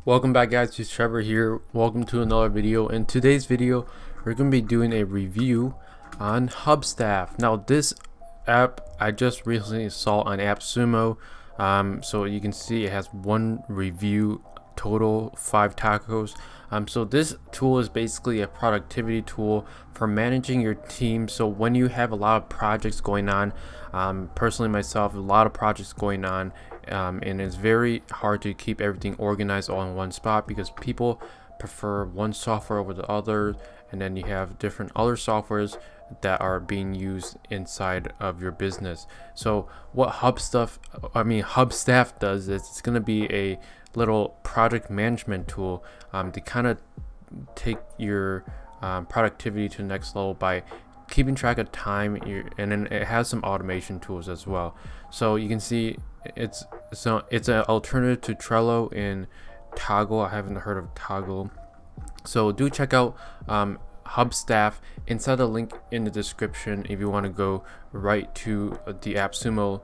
Welcome back, guys. It's Trevor here. Welcome to another video. In today's video, we're going to be doing a review on Hubstaff. Now, this app I just recently saw on AppSumo. So you can see it has one review total, 5 tacos. So this tool is basically a productivity tool for managing your team. So when you have a lot of projects going on, personally myself, a lot of projects going on, and it's very hard to keep everything organized all in one spot because people prefer one software over the other, and then you have different other softwares that are being used inside of your business. So what Hubstaff does is it's going to be a little project management tool to kind of take your productivity to the next level by keeping track of time, and then it has some automation tools as well. So you can see it's an alternative to Trello and Toggle. I haven't heard of Toggle, so do check out Hubstaff. Inside the link in the description if you want to go right to the AppSumo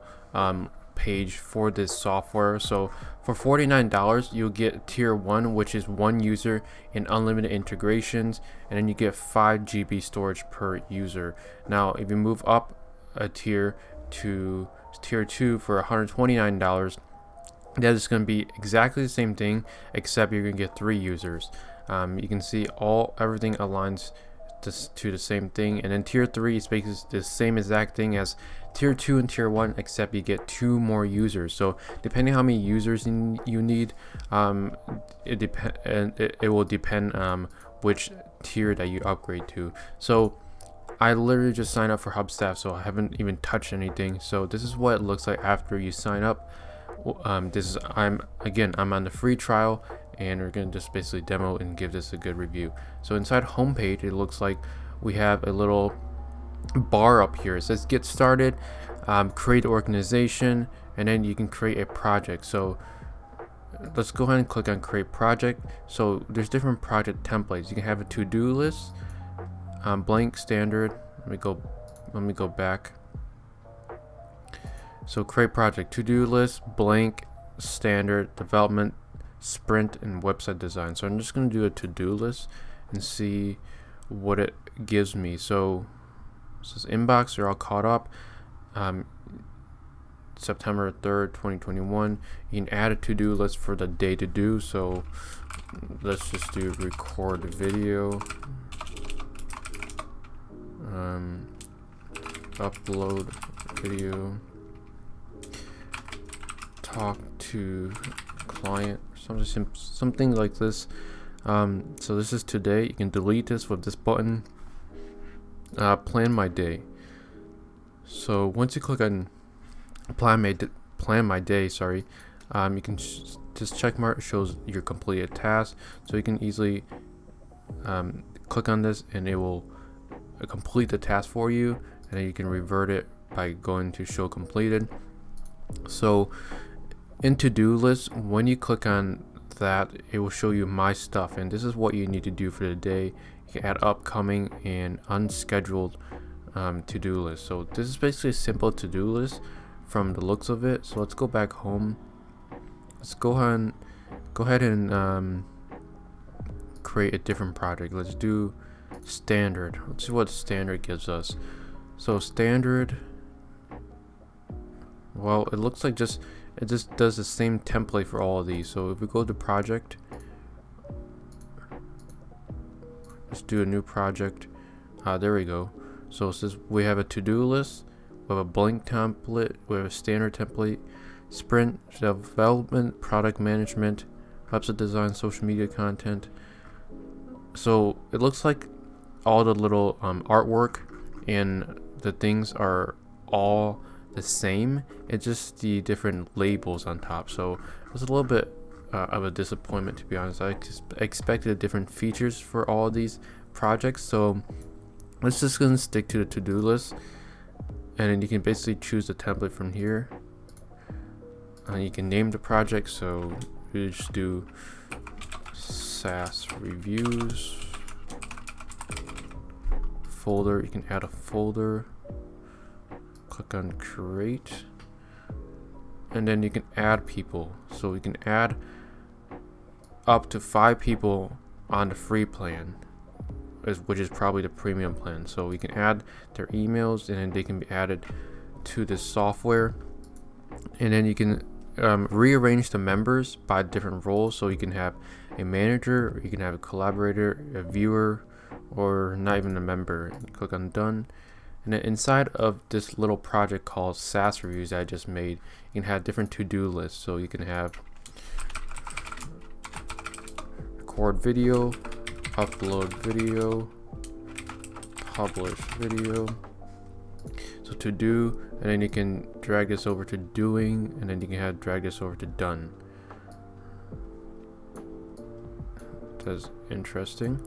page for this software. So for $49 you'll get tier 1, which is 1 user and unlimited integrations, and then you get 5 GB storage per user. Now if you move up a tier to tier 2 for $129, that is going to be exactly the same thing, except you're going to get 3 users. You can see everything aligns to the same thing, and then tier 3 is basically the same exact thing as tier 2 and tier 1, except you get 2 more users. So depending how many users you need, it will depend which tier that you upgrade to. So I literally just signed up for Hubstaff, so I haven't even touched anything. So this is what it looks like after you sign up. I'm on the free trial, and we're going to just basically demo and give this a good review. So inside homepage, it looks like we have a little bar up here. It says get started, create organization, and then you can create a project. So let's go ahead and click on create project. So there's different project templates. You can have a to-do list, blank, standard. Let me go back. So create project, to-do list, blank, standard, development, sprint, and website design. So I'm just going to do a to-do list and see what it gives me. So this is inbox, they're all caught up. September 3rd, 2021. You can add a to-do list for the day to do. So let's just do record video, upload video, talk to client, something like this. So this is today. You can delete this with this button. Plan my day. So once you click on plan my day, you can just check mark, shows your completed task. So you can easily click on this and it will complete the task for you, and then you can revert it by going to show completed. So in to-do list, when you click on that, it will show you my stuff, and this is what you need to do for the day. You can add upcoming and unscheduled to-do list. So this is basically a simple to-do list from the looks of it. So let's go back home. Let's go ahead and create a different project. Let's do standard. Let's see what standard gives us. So standard, well, it looks like it just does the same template for all of these. So if we go to project, let's do a new project. There we go. So it says we have a to-do list, we have a blank template, we have a standard template, sprint, development, product management, website design, social media content. So it looks like all the little artwork and the things are all the same. It's just the different labels on top. So it was a little bit of a disappointment, to be honest. I expected different features for all of these projects. So let's just gonna stick to the to-do list, and then you can basically choose the template from here. You can name the project. So we just do Saas reviews. Folder, you can add a folder, click on create, and then you can add people. So you can add up to 5 people on the free plan, which is probably the premium plan. So we can add their emails, and then they can be added to this software, and then you can rearrange the members by different roles. So you can have a manager, you can have a collaborator, a viewer, or not even a member. Click on done, and then inside of this little project called Saas reviews that I just made, you can have different to-do lists. So you can have record video, upload video, publish video. So to do, and then you can drag this over to doing, and then you can drag this over to done. That's interesting.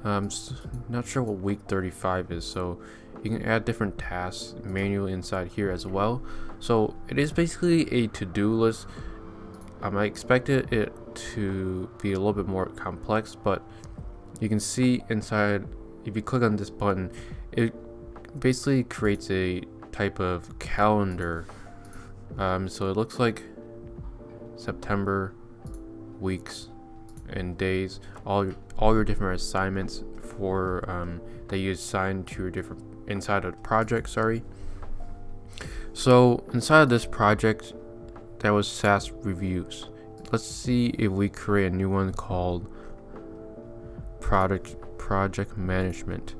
Not sure what week 35 is, so you can add different tasks manually inside here as well. So it is basically a to-do list. I expected it to be a little bit more complex, but you can see inside, if you click on this button, it basically creates a type of calendar. So it looks like September, weeks and days, all your different assignments for that you assign to your different inside of the project. So inside of this project, that was Saas reviews. Let's see if we create a new one called project management.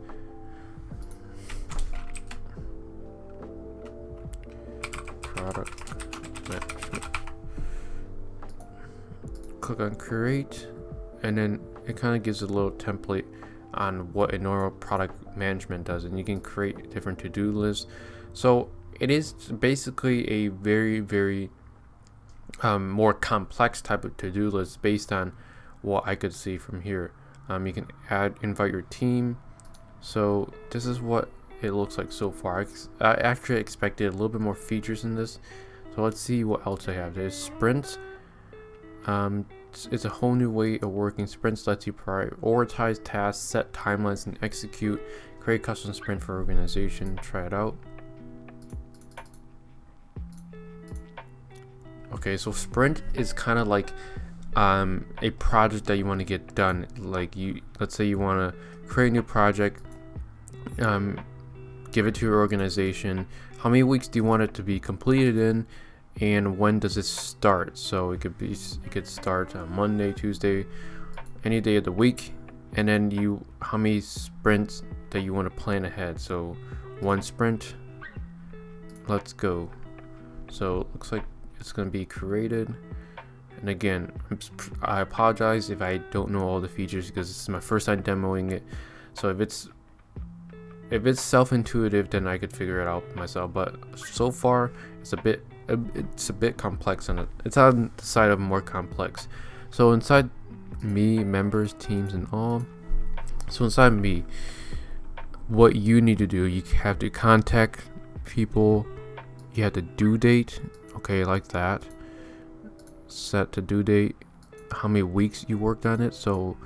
Click on create, and then it kind of gives a little template on what a normal product management does, and you can create different to-do lists. So it is basically a very more complex type of to-do list based on what I could see from here. You can invite your team. So this is what it looks like so far. I actually expected a little bit more features in this. So let's see what else I have. There's sprints. It's a whole new way of working. Sprints lets you prioritize tasks, set timelines, and execute. Create custom sprint for organization. Try it out. Okay, so sprint is kind of like a project that you want to get done. Like let's say you want to create a new project, give it to your organization. How many weeks do you want it to be completed in, and when does it start? So it could start on Monday, Tuesday, any day of the week, and then how many sprints that you want to plan ahead. So 1 sprint. Let's go. So it looks like it's going to be created. And again, I apologize if I don't know all the features because this is my first time demoing it. So if it's self-intuitive, then I could figure it out myself. But so far, it's a bit complex, and it's on the side of more complex. So inside me, members, teams, and all. So inside me, what you need to do, you have to contact people. You have the due date. Okay, like that. Set the due date, how many weeks you worked on it. So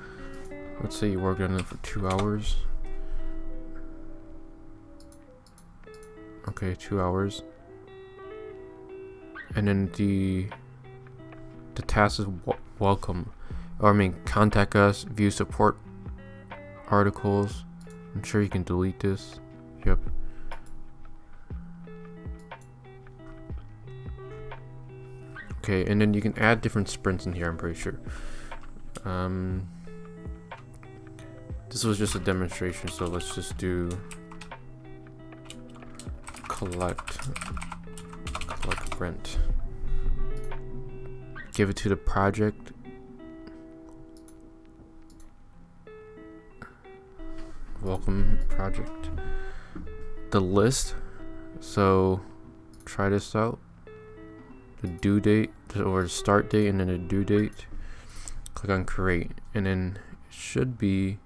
let's say you worked on it for 2 hours. Okay, 2 hours. And then the task is welcome, or contact us, view support articles. I'm sure you can delete this. Yep. Okay, and then you can add different sprints in here, I'm pretty sure. This was just a demonstration, so let's just do collect rent. Give it to the project. Welcome project. The list. So try this out. The due date or the start date, and then the due date. Click on create, and then it should be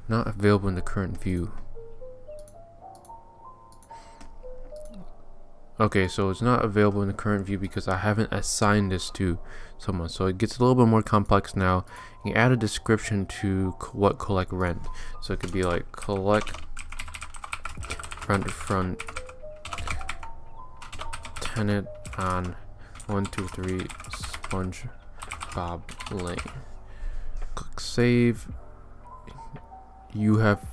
not available in the current view. Okay, so it's not available in the current view because I haven't assigned this to someone. So it gets a little bit more complex now. You can add a description to what collect rent. So it could be like collect rent from tenant on 123 Sponge Bob Lane. Click save. You have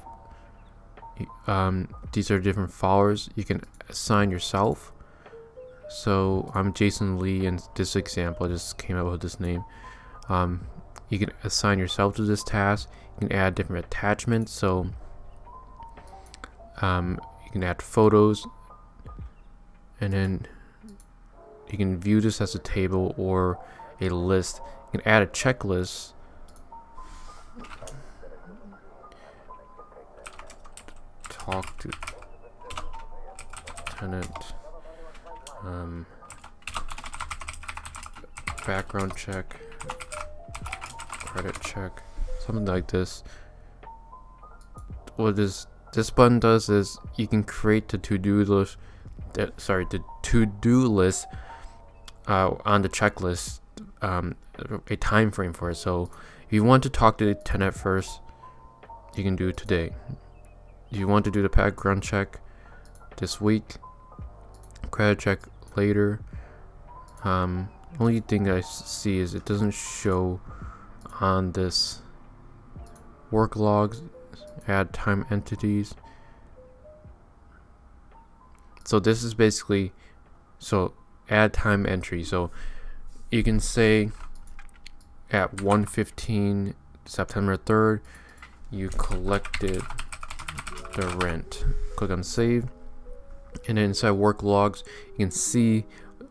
these are different followers you can assign yourself. So I'm Jason Lee, and this example I just came up with this name. You can assign yourself to this task. You can add different attachments, so you can add photos, and then you can view this as a table or a list. You can add a checklist. Talk to tenant, background check, credit check, something like this. What this button does is you can create the to-do list, the to-do list on the checklist, a time frame for it. So if you want to talk to the tenant first, you can do it today. If you want to do the background check this week, credit check later. Only thing I see is it doesn't show on this work logs. Add time entities. So this is basically, so add time entry. So you can say at 1:15 September 3rd you collected the rent. Click on save, and then inside work logs you can see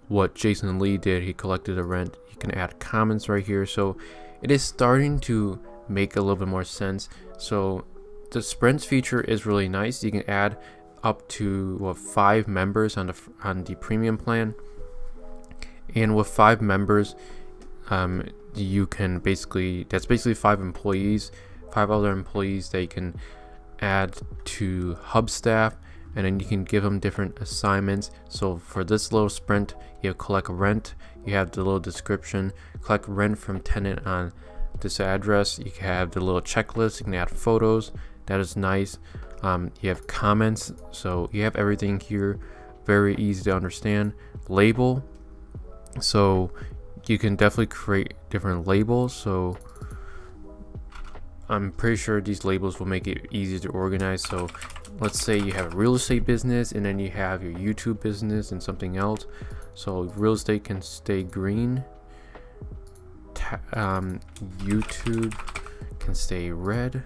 what Jason Lee did. He collected the rent. You can add comments right here, so it is starting to make a little bit more sense. So the sprints feature is really nice. You can add up to 5 members on the premium plan, and with 5 members you can that's basically 5 employees, 5 other employees that you can add to Hubstaff, and then you can give them different assignments. So for this little sprint, you have collect rent, you have the little description, collect rent from tenant on this address. You have the little checklist, you can add photos, that is nice. You have comments, so you have everything here, very easy to understand. Label, so you can definitely create different labels. So I'm pretty sure these labels will make it easy to organize. So let's say you have a real estate business, and then you have your YouTube business and something else. So real estate can stay green, YouTube can stay red,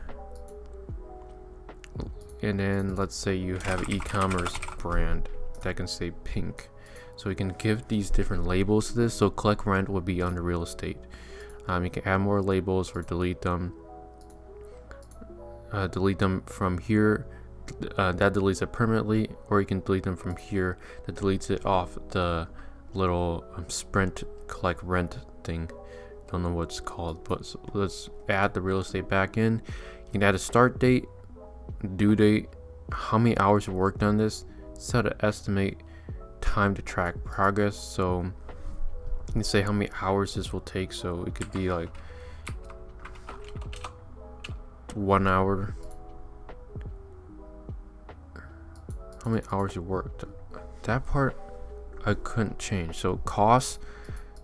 and then let's say you have e-commerce brand that can stay pink. So you can give these different labels to this. So collect rent would be under real estate. You can add more labels or delete them. Delete them from here, that deletes it permanently, or you can delete them from here, that deletes it off the little sprint collect rent thing. Don't know what it's called, but so let's add the real estate back in. You can add a start date, due date, how many hours you worked on this, set an estimate time to track progress. So you can say how many hours this will take, so it could be like 1 hour. How many hours you worked. That part I couldn't change. So cost,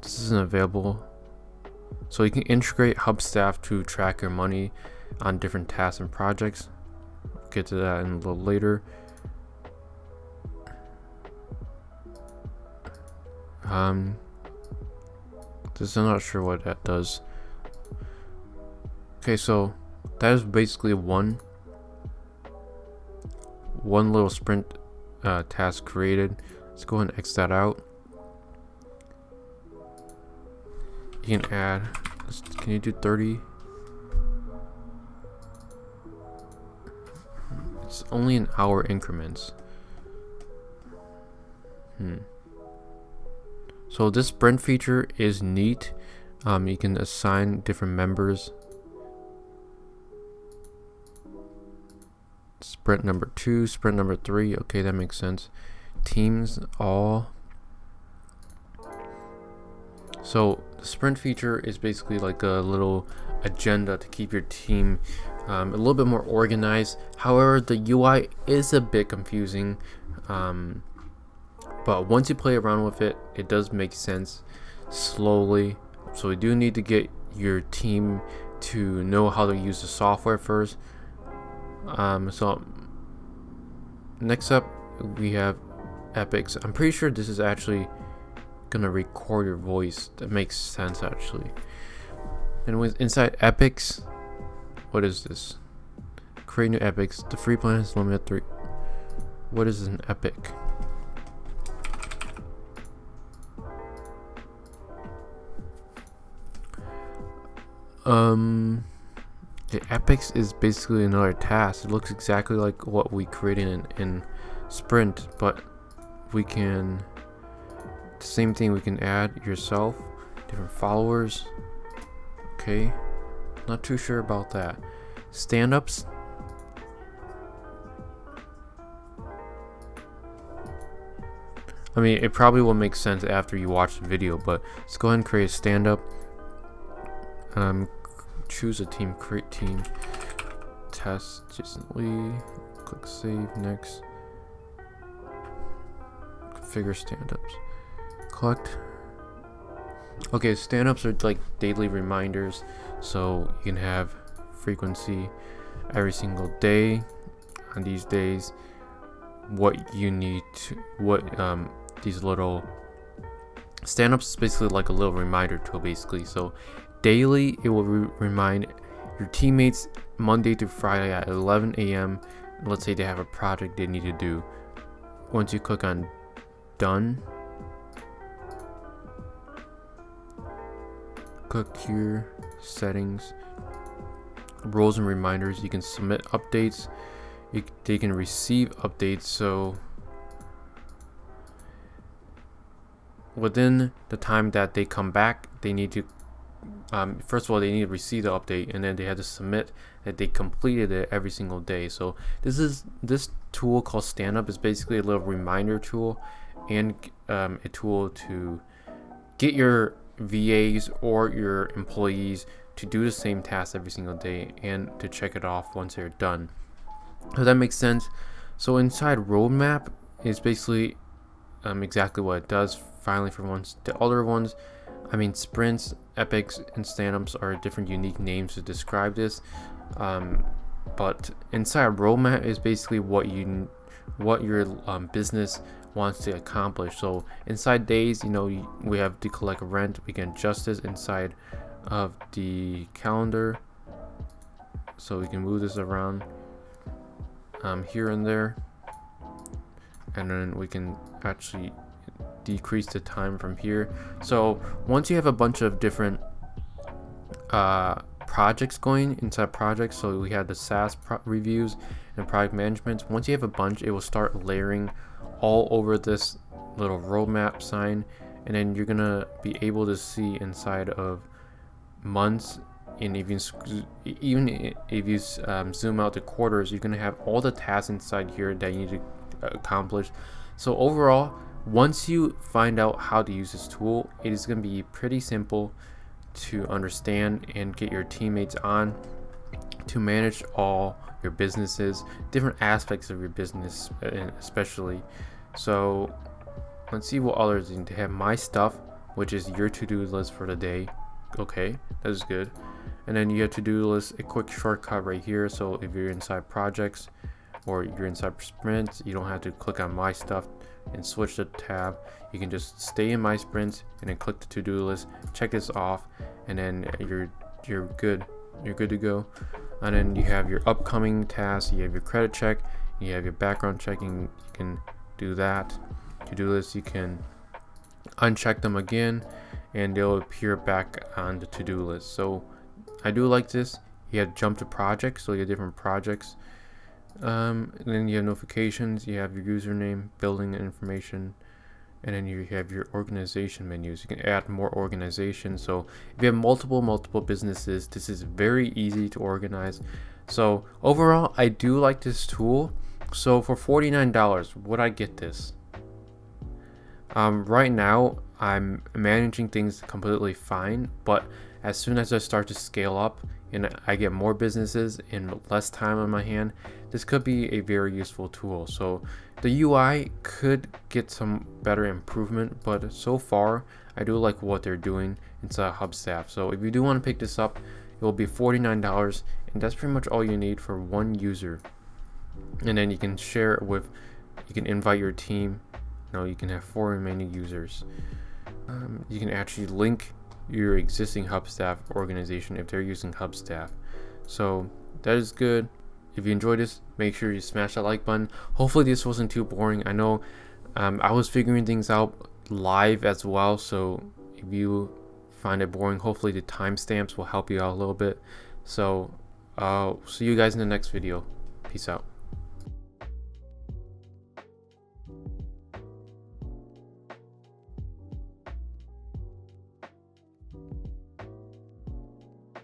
this isn't available. So you can integrate Hubstaff to track your money on different tasks and projects. We'll get to that in a little later. This I'm not sure what that does. Okay, so that is basically one little sprint task created. Let's go ahead and X that out. You can add, can you do 30? It's only in hour increments. So this sprint feature is neat. You can assign different members. Sprint number 2, sprint number 3. Okay, that makes sense. Teams all. So the sprint feature is basically like a little agenda to keep your team a little bit more organized. However, the UI is a bit confusing, but once you play around with it, it does make sense slowly. So we do need to get your team to know how to use the software first. So next up we have epics. I'm pretty sure this is actually gonna record your voice. That makes sense actually. And with inside epics, what is this? Create new epics. The free plan is limited 3. What is an epic? The epics is basically another task. It looks exactly like what we created in Sprint, but we can the same thing. We can add yourself, different followers. Okay, not too sure about that. Stand-ups. I mean, it probably will make sense after you watch the video, but let's go ahead and create a stand-up. Choose a team, create team, test instantly, click save, next, configure stand-ups, collect. Okay, stand-ups are like daily reminders, so you can have frequency every single day on these days, what you need to, these little stand-ups is basically like a little reminder tool basically. So daily it will remind your teammates Monday through Friday at 11 a.m. Let's say they have a project they need to do. Once you click on done, click here, settings, roles and reminders. You can submit updates, they can receive updates. So within the time that they come back, they need to first of all, they need to receive the update, and then they have to submit that they completed it every single day. So this tool called StandUp is basically a little reminder tool and a tool to get your VAs or your employees to do the same task every single day and to check it off once they're done. So that makes sense. So inside roadmap is basically exactly what it does. Finally, for once, the other ones, I mean, sprints, epics, and stand-ups are different unique names to describe this. But inside roadmap is basically what your business wants to accomplish. So inside days, we have to collect rent. We can adjust this inside of the calendar, so we can move this around here and there, and then we can actually decrease the time from here. So once you have a bunch of different projects going inside projects, so we have the Saas reviews and product management. Once you have a bunch, it will start layering all over this little roadmap sign, and then you're gonna be able to see inside of months, and even if you zoom out to quarters, you're gonna have all the tasks inside here that you need to accomplish. So overall, once you find out how to use this tool, it is going to be pretty simple to understand and get your teammates on to manage all your businesses, different aspects of your business especially. So let's see what others need to have. My stuff, which is your to-do list for the day. Okay, that is good. And then you have to-do list, a quick shortcut right here. So if you're inside projects or you're inside sprints, you don't have to click on my stuff and switch the tab. You can just stay in my sprints and then click the to-do list, check this off, and then you're good to go. And then you have your upcoming tasks, you have your credit check, you have your background checking. You can do that. To-do list, you can uncheck them again and they'll appear back on the to-do list. So I do like this. You have jump to projects, so you have different projects. And then you have notifications, you have your username, building information, and then you have your organization menus. You can add more organization. So if you have multiple businesses, this is very easy to organize. So overall, I do like this tool. So for $49, would I get this? Right now I'm managing things completely fine, but as soon as I start to scale up, and I get more businesses in less time on my hand, this could be a very useful tool. So the UI could get some better improvement, but so far I do like what they're doing inside Hubstaff. So if you do want to pick this up, it will be $49, and that's pretty much all you need for one user. And then you can share it with, you can invite your team. You can have 4 remaining users. You can actually link your existing Hubstaff organization if they're using Hubstaff. So that is good. If you enjoyed this, make sure you smash that like button. Hopefully this wasn't too boring. I know I was figuring things out live as well, so if you find it boring, hopefully the timestamps will help you out a little bit. So see you guys in the next video. Peace out.